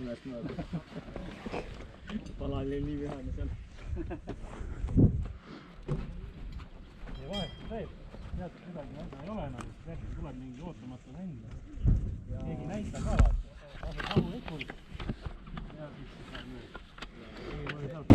nimest mööda. Pala oli nii vihane seal. Ja vahest teeb, teatud midagi väga ei ole enam, sest tuleb mingi ootamatu vend. Keegi näitab ka vaata, asub rahulikult ja siis saab mööda. Keegi mõni saab.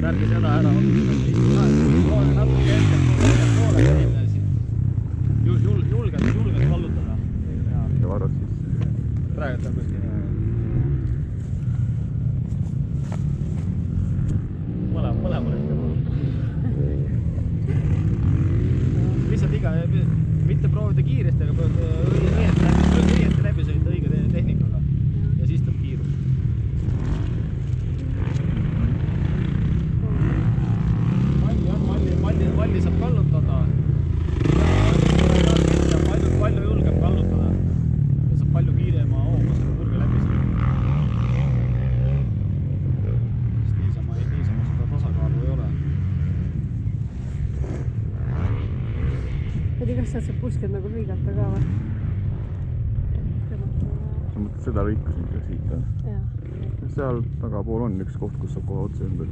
ärge seda ära otsustada. Natuke hetkel poole teine siin. Julged vallutada. Ja varad sisse. Praegu on kuskil nii. Mõlemale lihtsalt mitte proovida kiiresti, aga õieti läbi sõita õige tehnikaga ja siis tuleb kiirus. Malli saab kallutada ja palju julgem kallutada ja saab palju kiirema hooga selle kurvi läbi sõita. Sest niisama seda tasakaalu ei ole. Kas sealt saab kuskilt nagu lõigata ka või? Sa mõtled seda lõiku siin, kas siit on? Jah. Seal tagapool on üks koht, kus saab kohe otse ümber.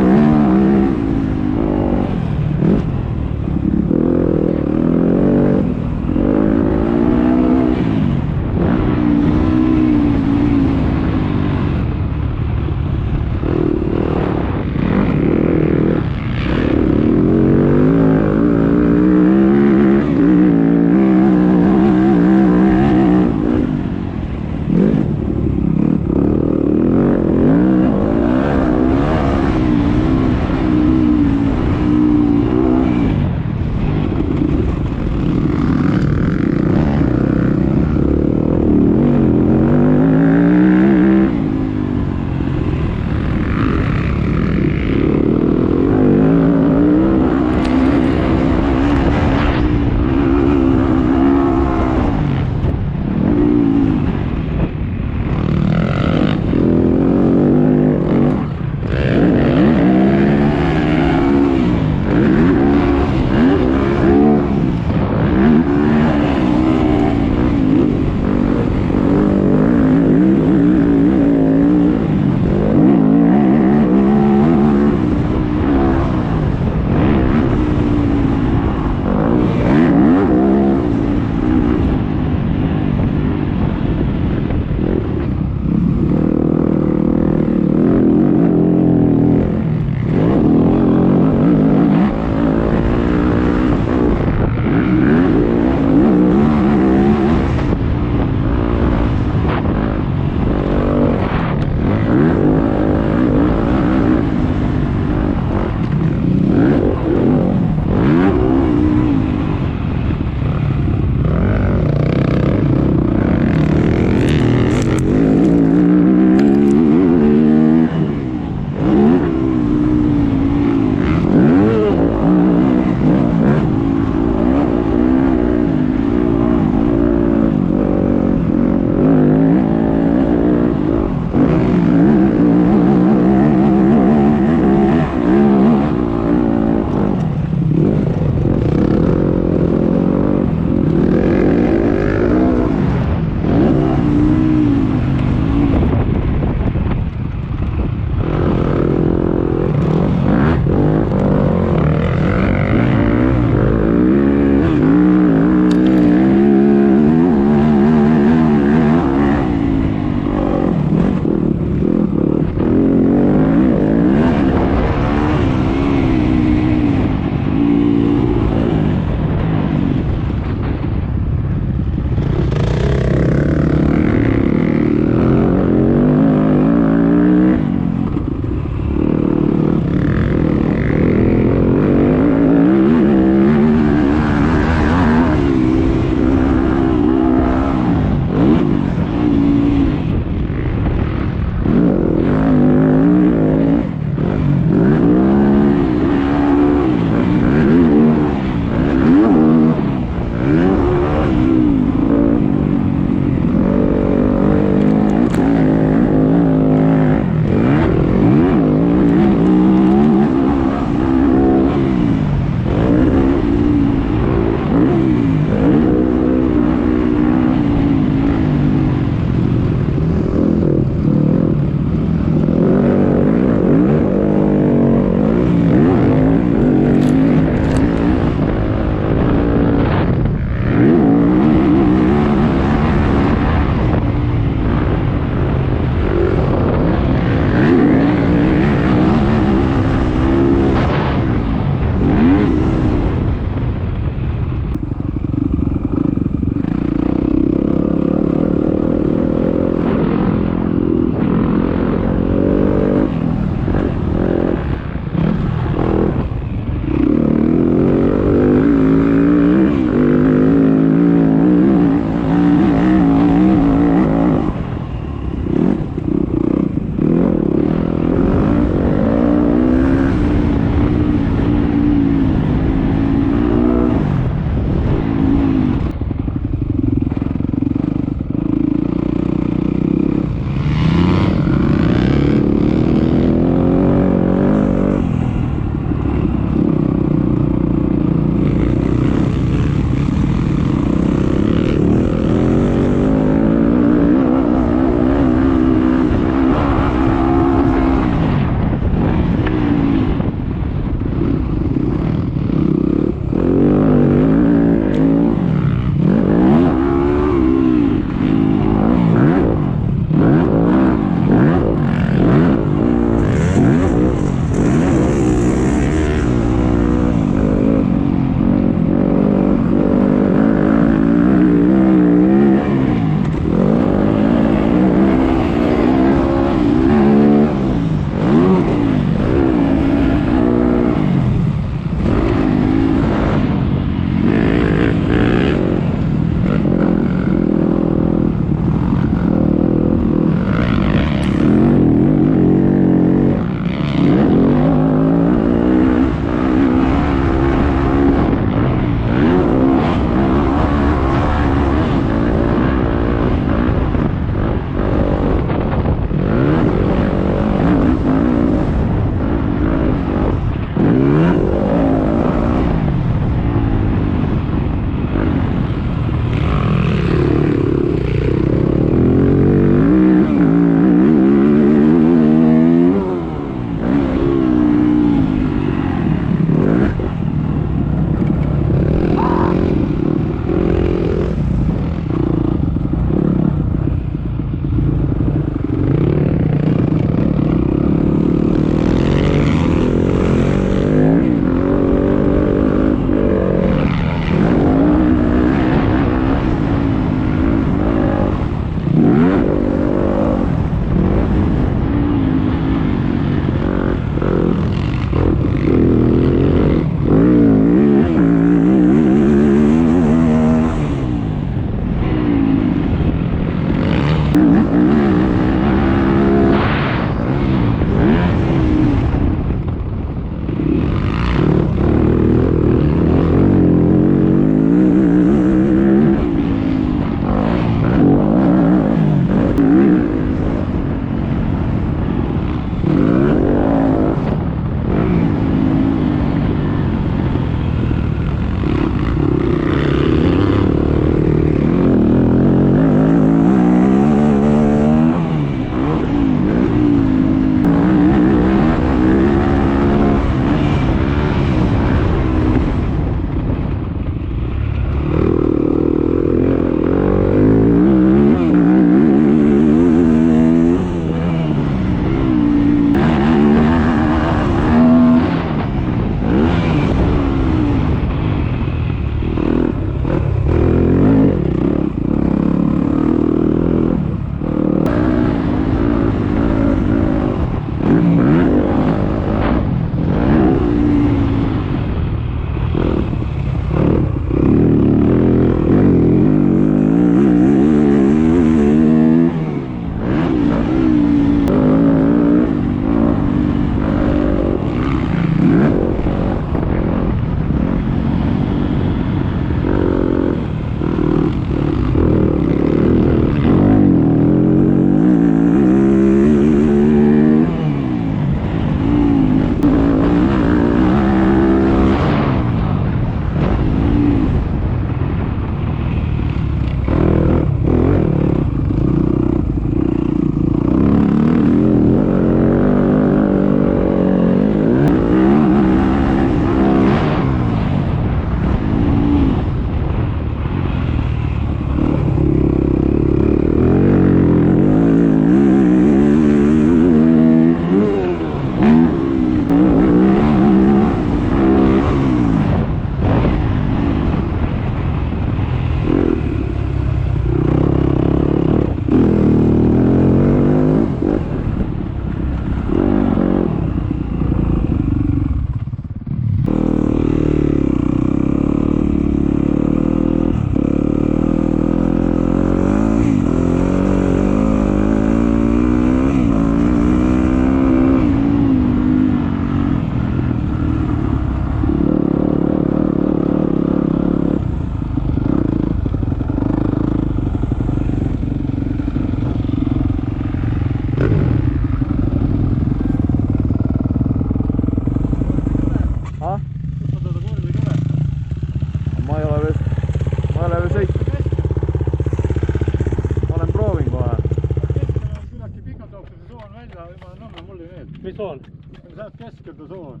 pöördusoon.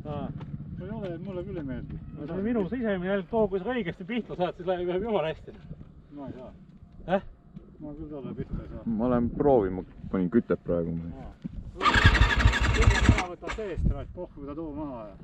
aa, see ei ole, mulle küll ei meeldi. no see on minu sisemine jälg too, kui sa õigesti pihta saad, siis läheb jumala hästi. ma ei saa. Ma küll talle pihta ei saa. ma lähen proovima, panin kütet praegu. Kõige ära võtad seest, pohku ta too maha ja.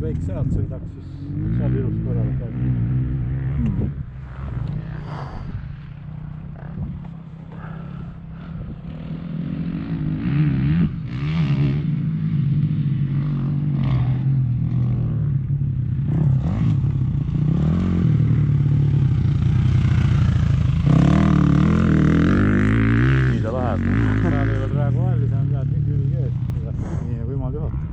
kõik sealt sõidaks, siis seal ilusti korrale käib. Nii ta läheb. Seal ei ole praegu valli, see on tead külge ees. Nii nagu jumal juhatab.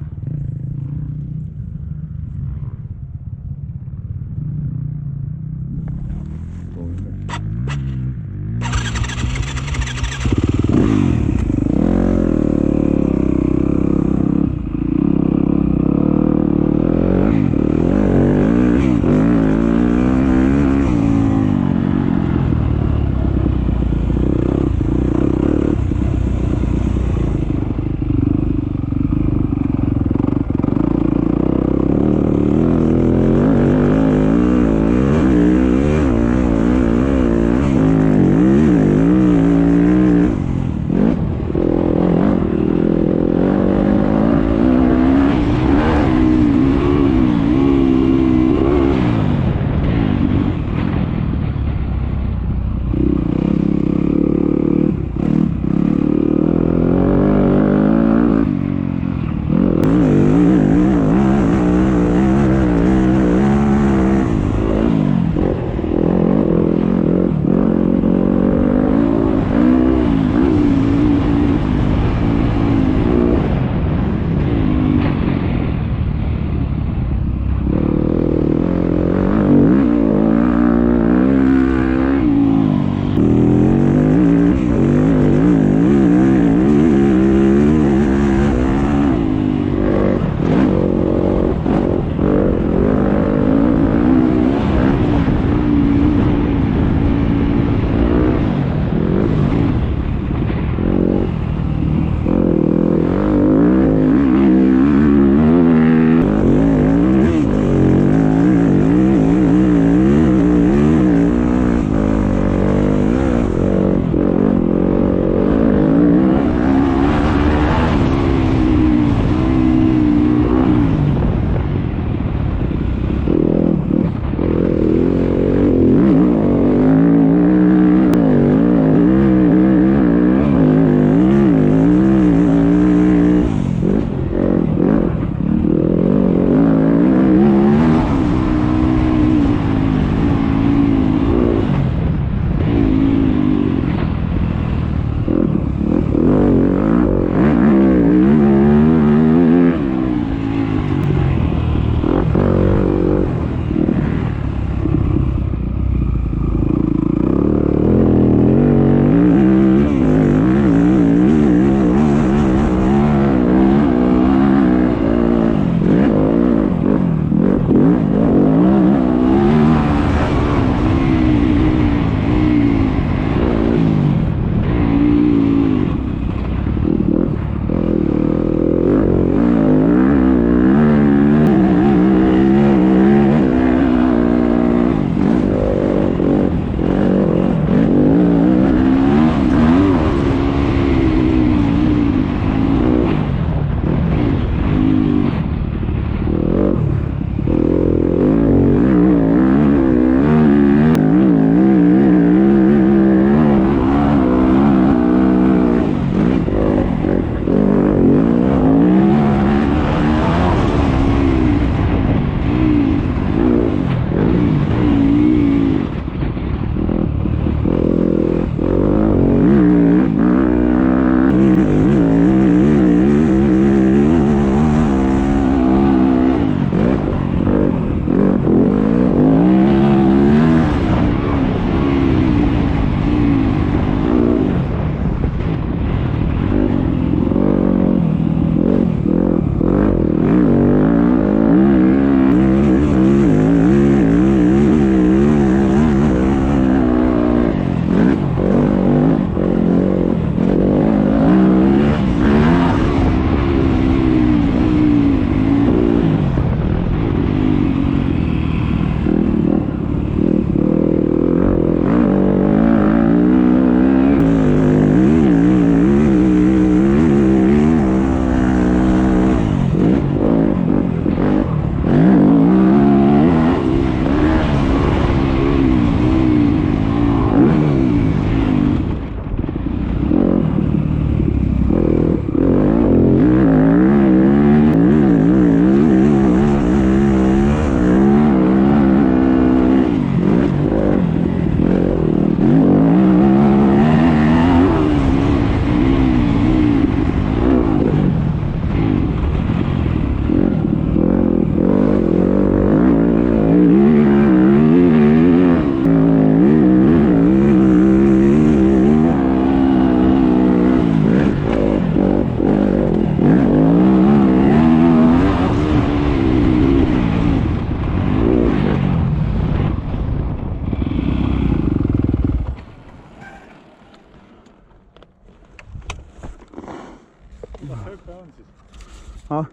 Ah,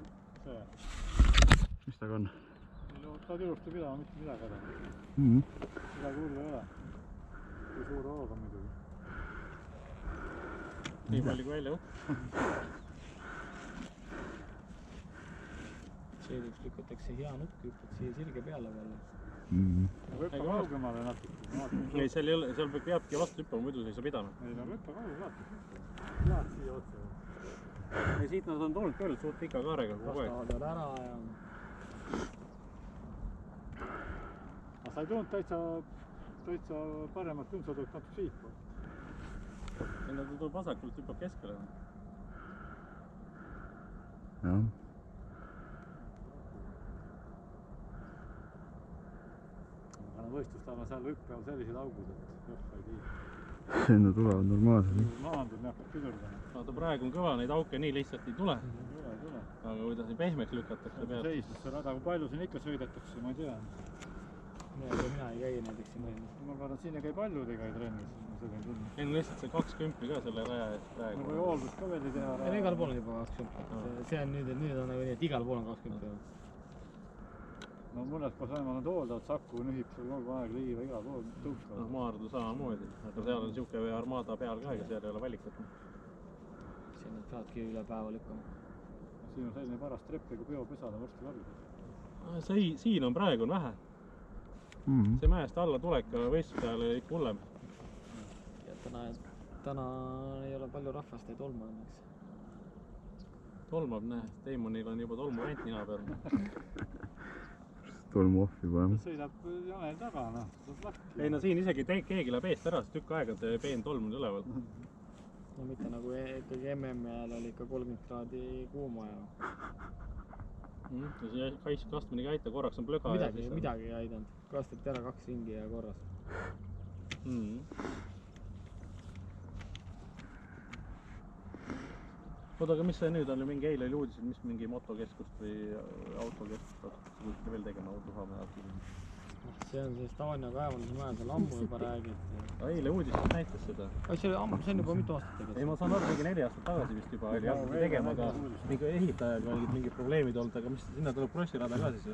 see. mis taga on? Saad ilusti pidama, mitte midagi ära. Midagi hullu ei ole. Kui suure hooga muidugi. Nii palju kui välja võtta. Seeduks lükatakse hea nukk, hüppad siia sirge peale peale. Võtta kaugemale natuke. Ei, seal peabki vastu hüppama, muidu sa ei saa pidama. Ei, no võtta kaugemale. Lähed siia otsa. Ja siit nad on tulnud küll suht pika kaarega kogu aeg. Vastavad ära ja... Aga sa ei tulnud täitsa paremat tund, sa tulnud natuke siit. Ja nad tuleb vasakult hüppab keskele. Jah. Aga võistlustama seal hüppe on sellised augud, et jõhva ei tii. Sinna tulevad normaalselt. Maandud näeb pidurdama. Vaata praegu on kõva, neid auke nii lihtsalt ei tule. Ei tule. Aga kui ta siin pehmeks lükatakse peab. Seisnes see rada, kui palju siin ikka sõidetakse, ma ei tea. Mina ei käi näiteks siin trennis. Ma arvan, et siin ei käi paljudega ei trennis. Ei no lihtsalt see 20 ka selle raja eest praegu. Nagu hooldust ka veel ei teha. Ei, igal pool on juba 20. See on nüüd on nagu nii, et igal pool on 20. No mõnes kohas ainult nad hooldavad, Saku nühib seal kogu aeg liiva igal pool tõukavad. Maardu samamoodi, aga seal on niisugune armada peal ka ja seal ei ole valikut. Siin nad peavadki üle päeva lükkama. Siin on selline paras trepp, kui peopesada varsti läbi. Siin on praegu on vähe. See mäest alla tulek võistluse ajal oli ikka hullem. Ja täna ei ole palju rahvast, ei tolma õnneks. Tolmab, näe, Teimonil on juba tolmu rent nina peal. Tolmu off juba, jah. Sõidab Janel taga, noh, saab lakki. Ei no siin isegi keegi läheb eest ära, sest tükk aega on see peen tolm üleval. No mitte nagu ikkagi MM-i ajal oli ikka 30 kraadi kuuma ja... Ja see kastmine ei aita, korraks on plöga. Midagi ei aidanud. Kastati ära 2 ringi ja korras. Oota, aga mis see nüüd on? Mingi eile oli uudised, mis mingi motokeskust või autokeskust hakkas veel tegema tuhame autokeskust? See on see Stania kaevanduse maja, seal ammu juba räägiti. Eile uudised näitas seda. See on juba mitu aastat tegelikult. Ei, ma saan aru, mingi 4 aastat tagasi vist juba oli hakati tegema, aga mingi ehitajaga olid mingid probleemid olnud, aga mis sinna tuleb krossirada ka siis?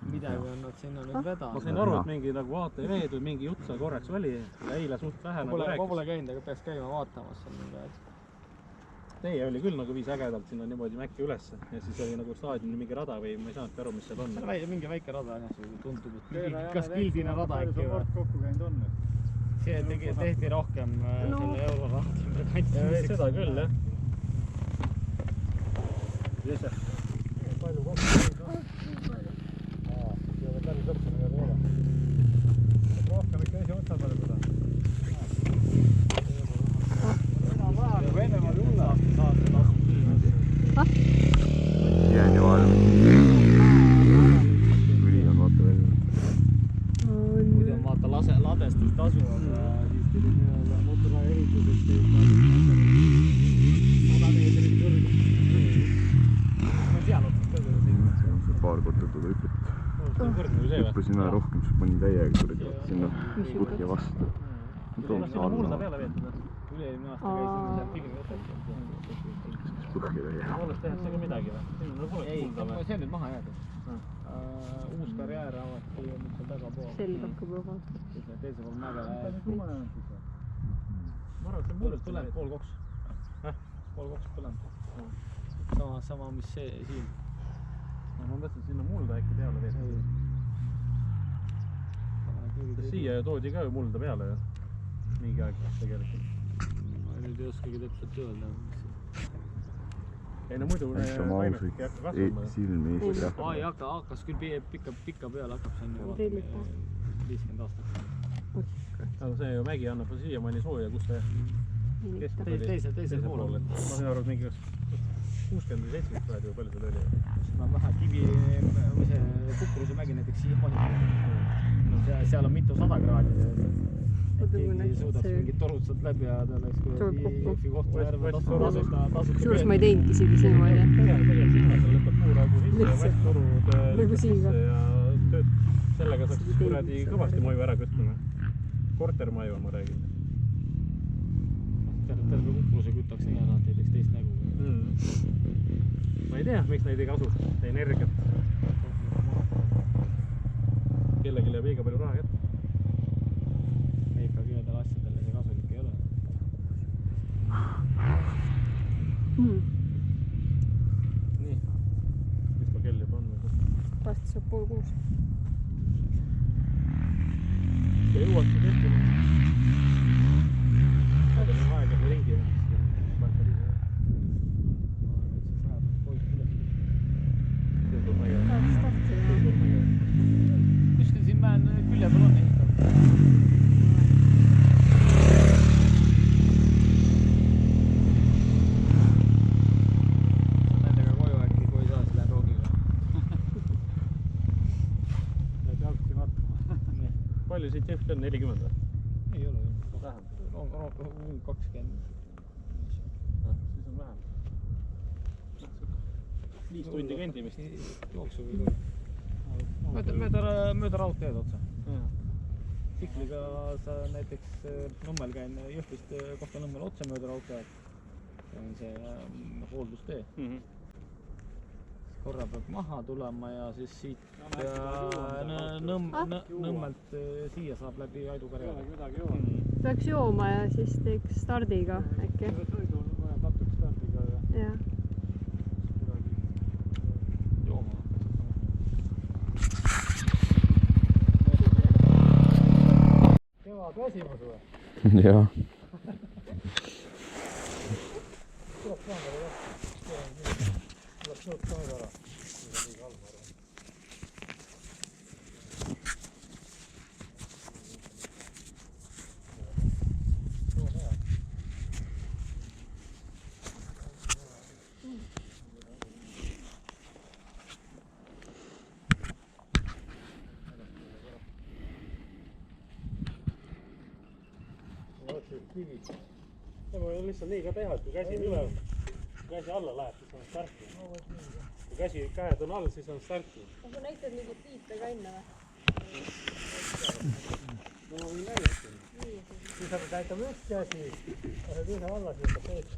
Midagi on nad sinna nüüd vedanud. Ma sain aru, et mingi nagu ATV-d või mingi jutt seal korraks oli, aga eile suht vähe nagu rääkis. Ma pole käinud, aga peaks käima vaatamas seal mingi aeg. Teie oli küll nagu viis ägedalt sinna niimoodi mäkki ülesse ja siis oli nagu staadioni mingi rada või ma ei saanudki aru, mis seal on. See on mingi väike rada, tundub, et kas pildina rada äkki või? Kokku käinud on. See tehti rohkem selle eurorahad ümber kantimiseks. Seda küll, jah. Jesse. Palju kokku käinud on? See on päris lõpsana ei ole. Rohkem ikka ise otsa peale seda. Venemaal julla saastel asub. Jään ju valmis. Üli on vaata veel. Muidu on vaata ladestustasud ja siis tuli nii-öelda motorraja ehituseks teid 100 meetrit kõrgust. Ma seal otsast ka seda. See paar korda tulla hüpet. Hüppasin vähe rohkem, siis panin täiega kuradi sinna põhja vastu. Sinna mulda peale veetud. Üle-eelmine aasta käisin seal filmi võtad. Põhja täiega. Olles tehakse ka midagi või? Sinna poleks mulda või? See on nüüd maha jäädud. Uus karjäär avati nüüd seal tagapool. Selg hakkab juba. Teise pool mäge läheb. Ma arvan, et See muld põleb pool 2. Pool 2 põleb. Sama mis see siin. Ma mõtlesin, sinna mulda äkki teha. toodi ka ju mulda peale ju. Mingi aeg tegelikult. Ma nüüd ei oskagi täpselt öelda. Ei no muidu näitame taimedki ei hakka kasvama. silmi eest jah. Ai, hakkas küll pika peale hakkab, see on ju 50 aastat. Aga see ju mägi annab siiamaani sooja, kus see Teisel pool. ma sain aru, et mingi 60 või 70 praegu ju palju seal oli. Seda on vähe kivi või see Kukruse mägi näiteks siiamaani. No seal on mitu 100 kraadi. Keegi suudaks mingid torud sealt läbi ja ta oleks kui kohtu järve tasuta. Kusjuures ma ei teinudki isegi niimoodi. Tegelikult sinna, seal lõpeb puuraugu sisse ja vastturud Nagu siin ka. ja sellega saaks kuradi kõvasti maju ära küttama. Kortermaju ma räägin. Terve Kukruse kütaks nii ära, et ei teeks teist nägu. Ma ei tea, miks neid ei kasuta, energiat. Kellegi jääb liiga palju raha kätte. Me ikkagi üledel asjadele see kasulik ei ole. Nii, mis ta kell juba on? Vast saab 5:30. Ei jõuaks tehtud. Aga on aega see ringi. Kus teil siin mäen külje peal on ehitatud? Nendega koju äkki, kui ei saa, siis lähen roogiga. Lähed jalgsi vaatama. Palju siit jõhti on? 40 või? Ei ole. Vähem. 20. Siis on vähem. 5 tundi kõndimist. Jooksu või koju. Mööda raudteed otsa. Tsikliga sa näiteks Nõmmel käin Jõhvist Kohtla-Nõmmel otse mööda raudteed. See on see hooldustee. Korra peab maha tulema ja siis siit Nõmmelt siia saab läbi Aidu-Karjala. Peaks jooma ja siis teeks stardiga äkki. Sõidu on vaja natuke stardiga ja Jah. Jooma. kevad väsimus või? Jah. Tuleb kaamera jah. Tuleb sealt kaamera ära. Liiga halb arvan. Võib lihtsalt nii ka teha, et kui käsi on üleval, kui käsi alla läheb, siis on starti. Kui käed on all, siis on starti. Sa näitad mingit liite ka enne või? No ma võin näidata. Siis saab näitama üks käsi, lased ühe alla, siis saab teise.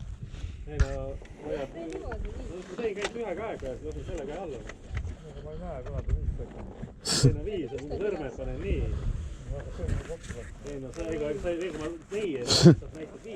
Ei no, hoiab. See käib ühe käega ja siis lasen selle käe alla. Ma ei näe kunagi 5 sekundit. Ei no 5, ja siis sõrmed panen nii. Ei no see ega ma nii, et saab näitad 5.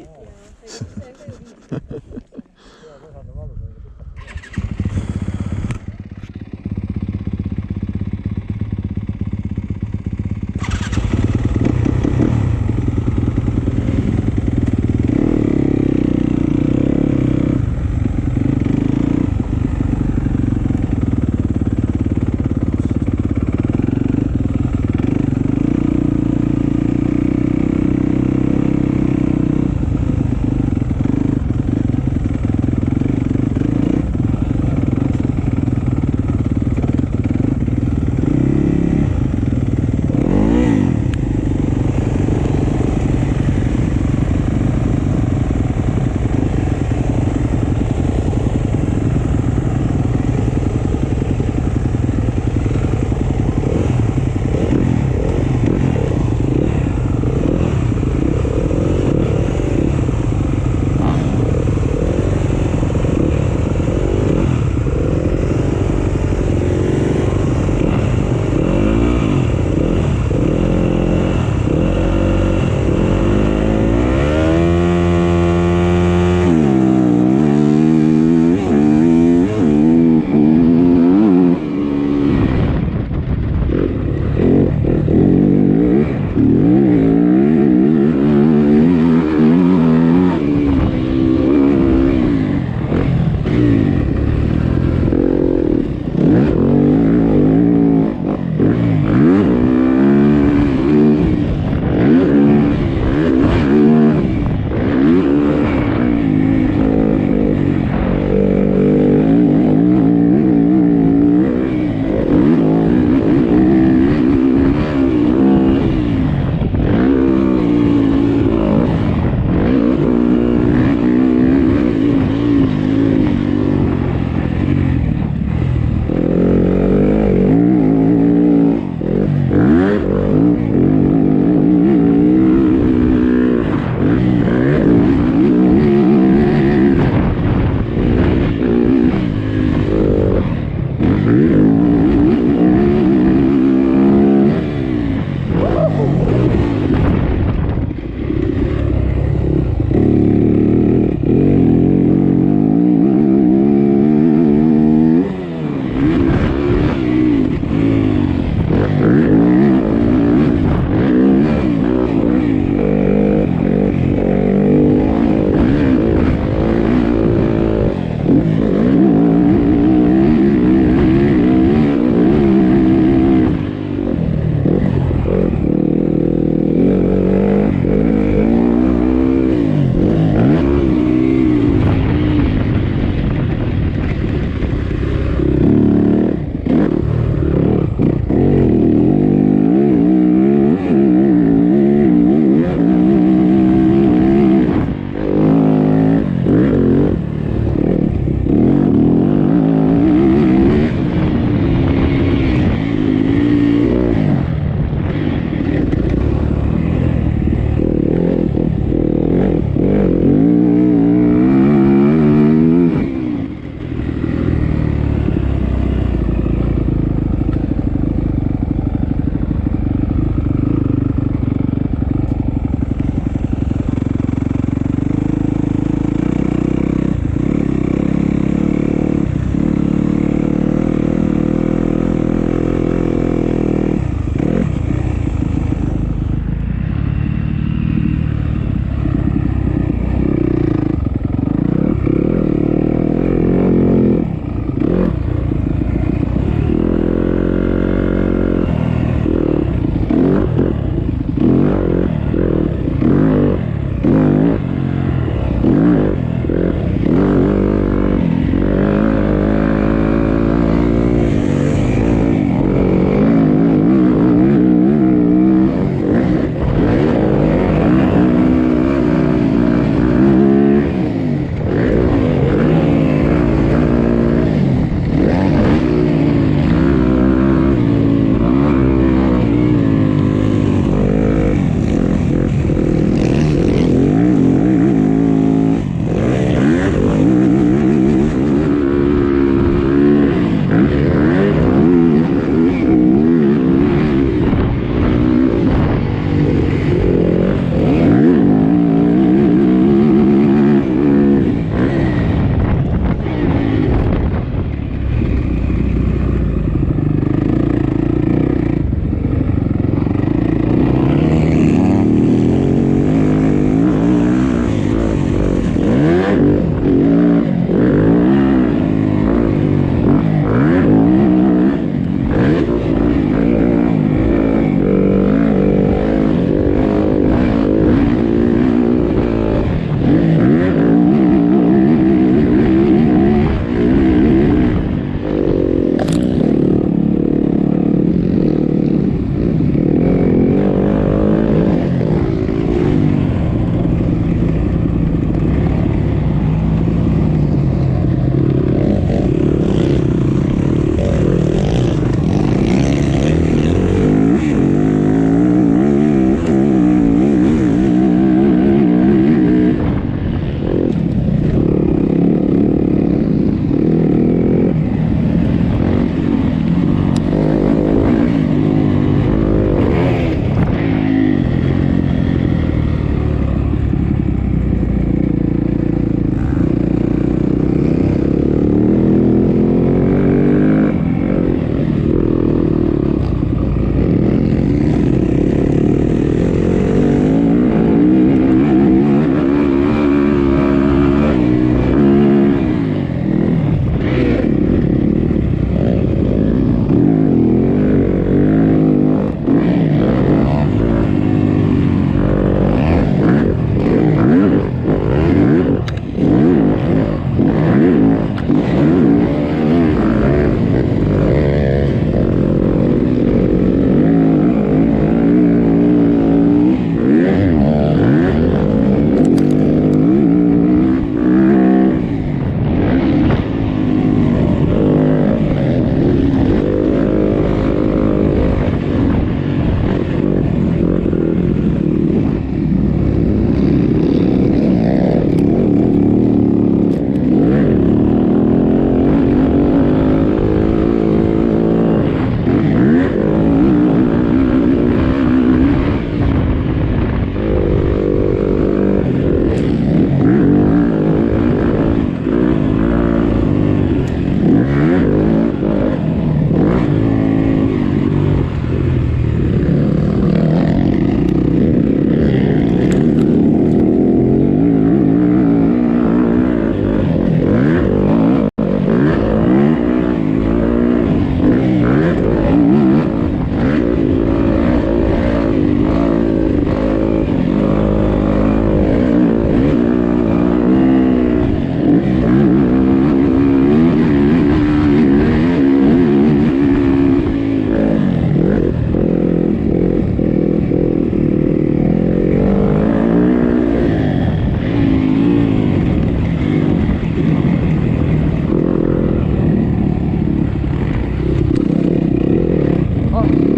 ahah.